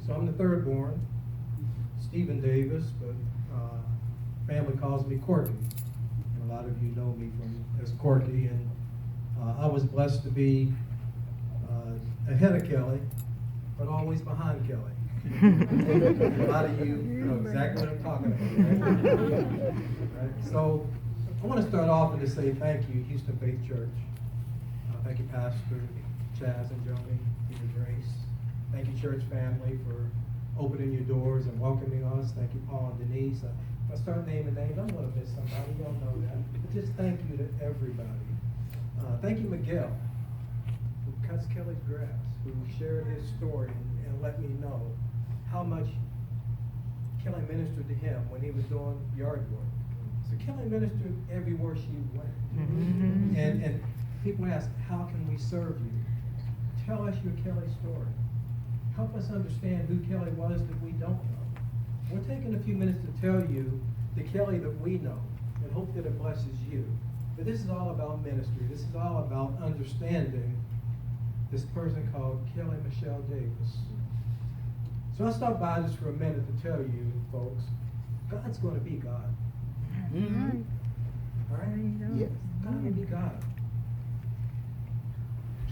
So I'm the third born, Stephen Davis, but family calls me Corky. And a lot of you know me as Corky. And I was blessed to be ahead of Kelly, but always behind Kelly. A lot of you know exactly what I'm talking about. Right? So I want to start off and just say thank you, Houston Faith Church. Thank you, Pastor Chaz and Joni, for your grace. Thank you, church family, for opening your doors and welcoming us. Thank you, Paul and Denise. If I start naming names, I'm going to miss somebody. You don't know that. But just thank you to everybody. Thank you, Miguel, who cuts Kelly's grass, who shared his story and let me know how much Kelly ministered to him when he was doing yard work. So Kelly ministered everywhere she went. Mm-hmm. And people ask, how can we serve you? Tell us your Kelly story. Help us understand who Kelly was that we don't know. We're taking a few minutes to tell you the Kelly that we know and hope that it blesses you. But this is all about ministry. This is all about understanding this person called Kelly Michelle Davis. So I'll stop by just for a minute to tell you, folks, God's going to be God. Mm-hmm. All right? Yes. God will be God.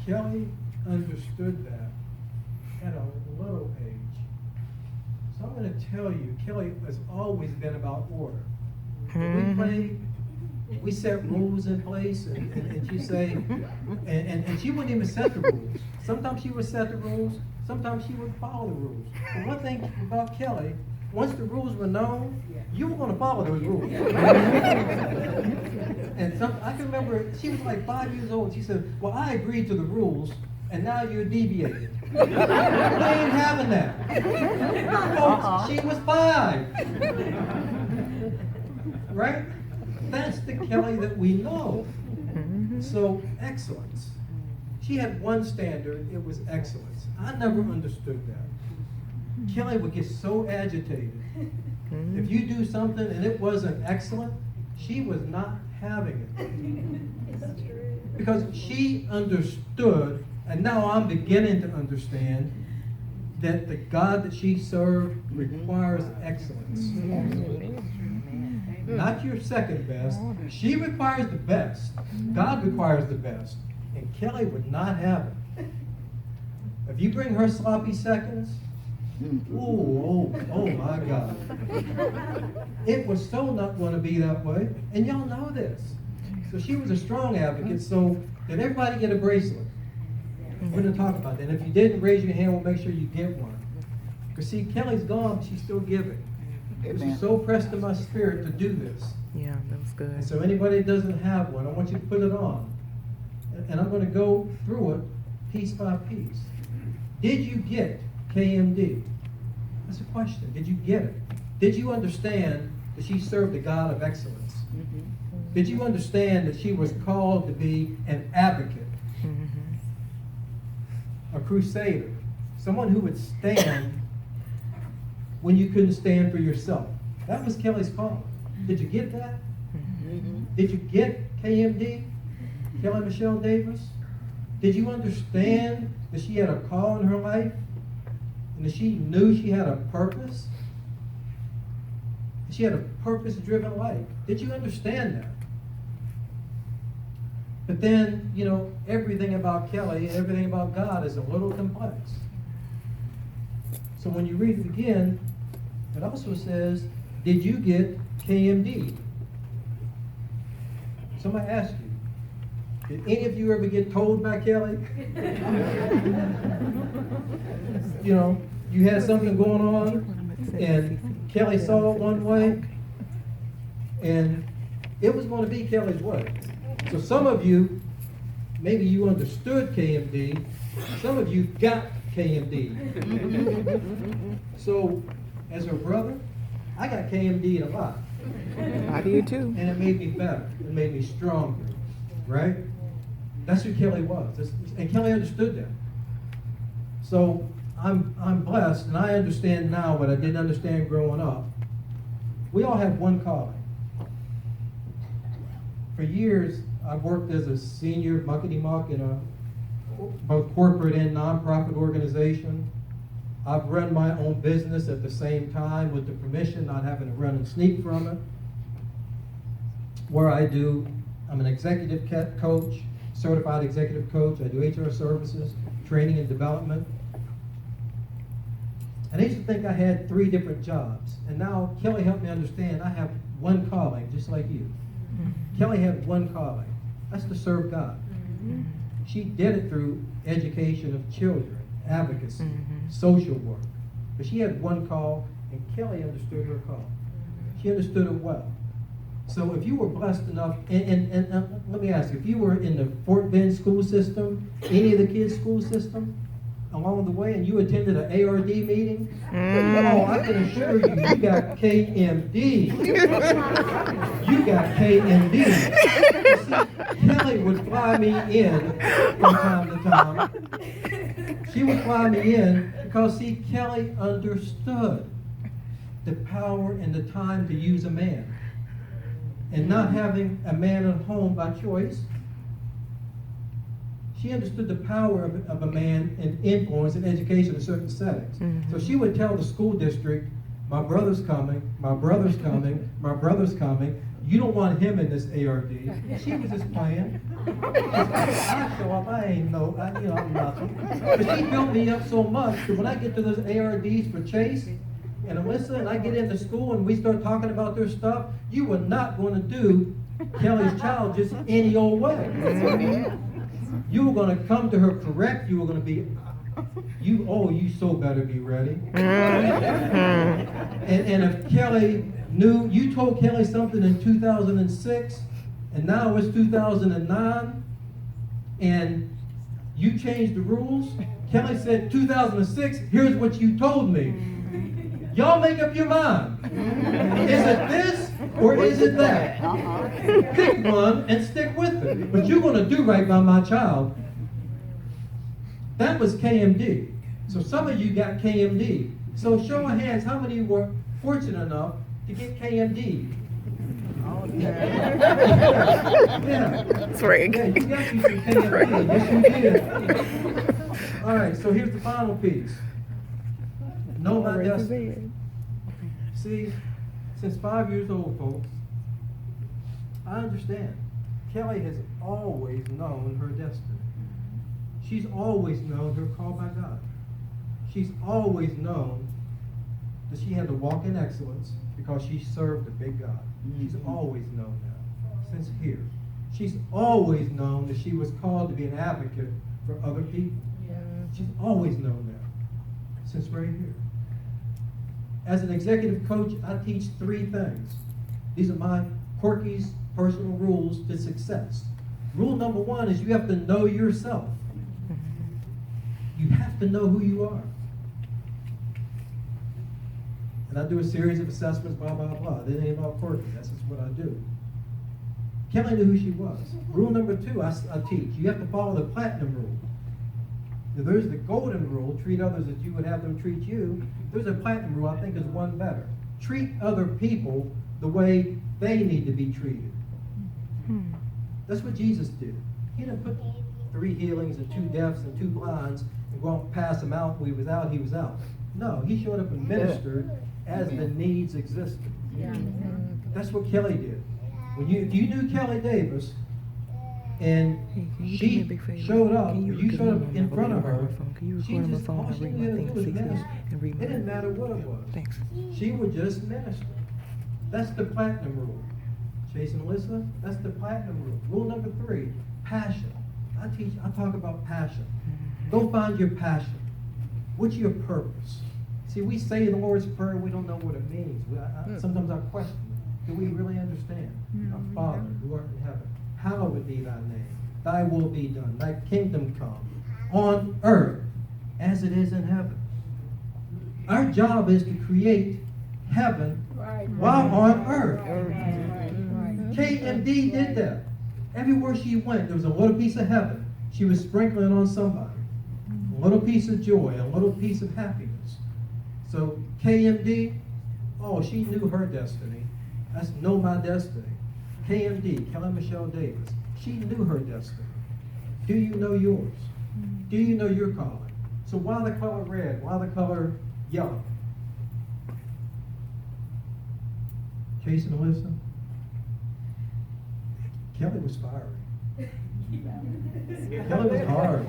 Kelly understood that at a little age. So I'm going to tell you, Kelly has always been about order. When we pray, we set rules in place, and she say, and she wouldn't even set the rules. Sometimes she would set the rules, sometimes she would follow the rules. But one thing about Kelly, once the rules were known, you were going to follow those rules. And I can remember, she was like 5 years old. She said, well, I agreed to the rules, and now you're deviating. They ain't having that. Folks, she was 5. Right? That's the Kelly that we know. So, excellence. She had one standard, it was excellence. I never understood that. Kelly would get so agitated. If you do something and it wasn't excellent, she was not having it. Because she understood, and now I'm beginning to understand, that the God that she served requires excellence. Not your second best. She requires the best. God requires the best. And Kelly would not have it. If you bring her sloppy seconds, oh my God. It was so not going to be that way. And y'all know this. So she was a strong advocate. So did everybody get a bracelet? We're going to talk about that. And if you didn't, raise your hand. We'll make sure you get one. Because see, Kelly's gone, but she's still giving. This is so pressed in my spirit to do this. Yeah, that was good. And so anybody that doesn't have one, I want you to put it on. And I'm going to go through it piece by piece. Did you get KMD? That's a question. Did you get it? Did you understand that she served the God of excellence? Mm-hmm. Did you understand that she was called to be an advocate? Mm-hmm. A crusader? Someone who would stand when you couldn't stand for yourself. That was Kelly's call. Did you get that? Mm-hmm. Did you get KMD? Kelly Michelle Davis? Did you understand that she had a call in her life? And that she knew she had a purpose? She had a purpose-driven life. Did you understand that? But then, you know, everything about Kelly and everything about God is a little complex. So when you read it again, it also says, did you get KMD? Somebody asked you, did any of you ever get told by Kelly? You know, you had something going on, and Kelly saw it one way, and it was going to be Kelly's way. So some of you, maybe you understood KMD, some of you got KMD. So, as her brother, I got KMD a lot. I do too. And it made me better. It made me stronger. Right? That's who Kelly was. And Kelly understood that. So, I'm blessed, and I understand now what I didn't understand growing up. We all have one calling. For years, I've worked as a senior muckety-muck in a both corporate and nonprofit organization. I've run my own business at the same time with the permission, not having to run and sneak from it. Where I'm an executive coach, certified executive coach. I do HR services, training and development. And I used to think I had 3 different jobs. And now Kelly helped me understand I have one calling, just like you. Kelly had one calling. That's to serve God. She did it through education of children, advocacy, social work. But she had one call, and Kelly understood her call. She understood it well. So if you were blessed enough, and let me ask you, if you were in the Fort Bend school system, any of the kids' school system, along the way, and you attended an ARD meeting, oh, I can assure you, you got KMD. You got KMD. See, Kelly would fly me in from time to time. She would fly me in because, see, Kelly understood the power and the time to use a man. And not having a man at home by choice, she understood the power of a man and influence and education in certain settings. So she would tell the school district, my brother's coming, my brother's coming, my brother's coming. You don't want him in this ARD. She was just playing. I show up, I'm nothing. But she built me up so much that when I get to those ARDs for Chase and Alyssa, and I get into school and we start talking about their stuff, you were not going to do Kelly's child just any old way. You were going to come to her correct. You were going to be, you so better be ready. And if Kelly knew, you told Kelly something in 2006, and now it's 2009, and you changed the rules. Kelly said, 2006, here's what you told me. Y'all make up your mind. Is it this or is it that? Pick one and stick with it. But you're going to do right by my child. That was KMD. So some of you got KMD. So show of hands, how many were fortunate enough to get KMD? Yeah. That's right. Yeah, you got you some KMD. Yes, you did. All right, so here's the final piece. Know my destiny. See, since 5 years old, folks, I understand. Kelly has always known her destiny. She's always known her call by God. She's always known that she had to walk in excellence because she served a big God. She's always known that, since here. She's always known that she was called to be an advocate for other people. She's always known that, since right here. As an executive coach, I teach 3 things. These are my Corky's personal rules to success. Rule number 1 is you have to know yourself. You have to know who you are. And I do a series of assessments, blah, blah, blah. This ain't about Corky. That's just what I do. Kelly knew who she was. Rule number 2, I teach. You have to follow the platinum rule. Now, there's the golden rule, treat others as you would have them treat you. There's a platinum rule I think is one better. Treat other people the way they need to be treated. That's what Jesus did. He didn't put 3 healings and 2 deafs and 2 blinds and go out and pass them out. When he was out, he was out. No, he showed up and ministered as the needs existed. That's what Kelly did. If you knew Kelly Davis, and she showed up, you showed up in front of her, she just, all she needed to do was minister. It didn't matter what it was. Thanks. She would just minister. That's the platinum rule. Chase and Alyssa, that's the platinum rule. Rule number 3, passion. I talk about passion. Go find your passion. What's your purpose? See, we say the Lord's Prayer, we don't know what it means. Sometimes I question it. Do we really understand? Our Father, who art in heaven, hallowed be thy name. Thy will be done. Thy kingdom come on earth as it is in heaven. Our job is to create heaven while on earth. KMD did that. Everywhere she went, there was a little piece of heaven she was sprinkling on somebody. A little piece of joy, a little piece of happiness. So KMD, she knew her destiny. That's know my destiny. KMD, Kelly Michelle Davis, she knew her destiny. Do you know yours? Do you know your calling? So why the color red? Why the color yellow? Chase and Alyssa? Kelly was fiery. Kelly was hard.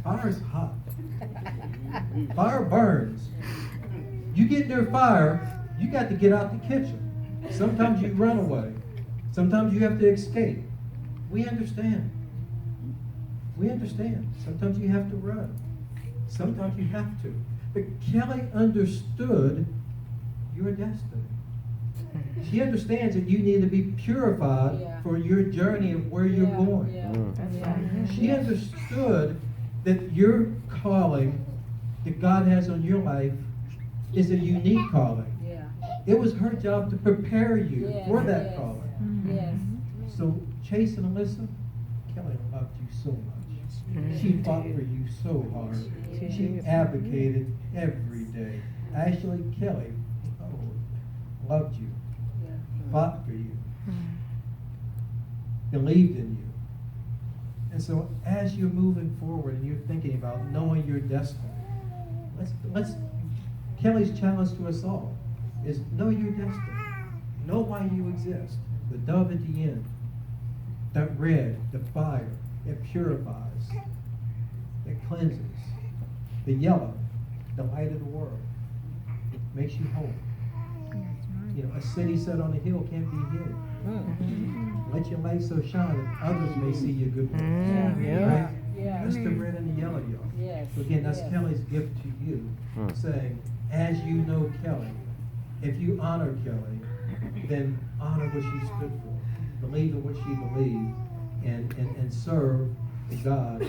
Fire's hot. Fire burns. You get near fire, you got to get out the kitchen. Sometimes you run away. Sometimes you have to escape. We understand. We understand. Sometimes you have to run. Sometimes you have to. But Kelly understood your destiny. She understands that you need to be purified for your journey of where you're going. She understood that your calling that God has on your life is a unique calling. It was her job to prepare you for that calling. So Chase and Alyssa, Kelly loved you so much. She fought for you so hard. She advocated every day. Ashley, Kelly, loved you, fought for you, believed in you. And so as you're moving forward and you're thinking about knowing your destiny, Kelly's challenge to us all is know your destiny. Know why you exist. The dove at the end, that red, the fire, it purifies, it cleanses. The yellow, the light of the world, makes you whole. You know, a city set on a hill can't be hid. Let your light so shine that others may see your good works. Right? That's the red and the yellow, y'all. So again, that's Kelly's gift to you, saying, as you know Kelly, if you honor Kelly, then honor what she stood for. Believe in what she believed, and serve God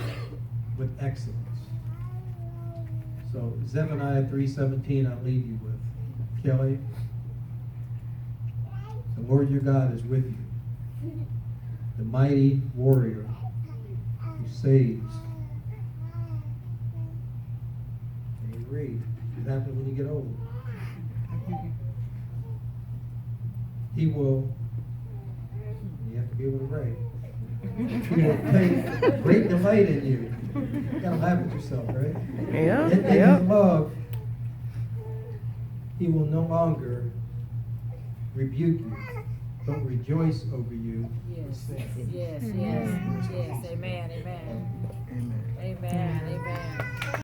with excellence. So Zephaniah 3:17, I'll leave you with. Kelly, the Lord your God is with you, the mighty warrior who saves. And you read, what happens when you get old? He will, you have to be able to write. He will take great delight in you. You gotta laugh at yourself, right? In his love, he will no longer rebuke you, but rejoice over you. Yes. Amen. Amen. Amen. Amen.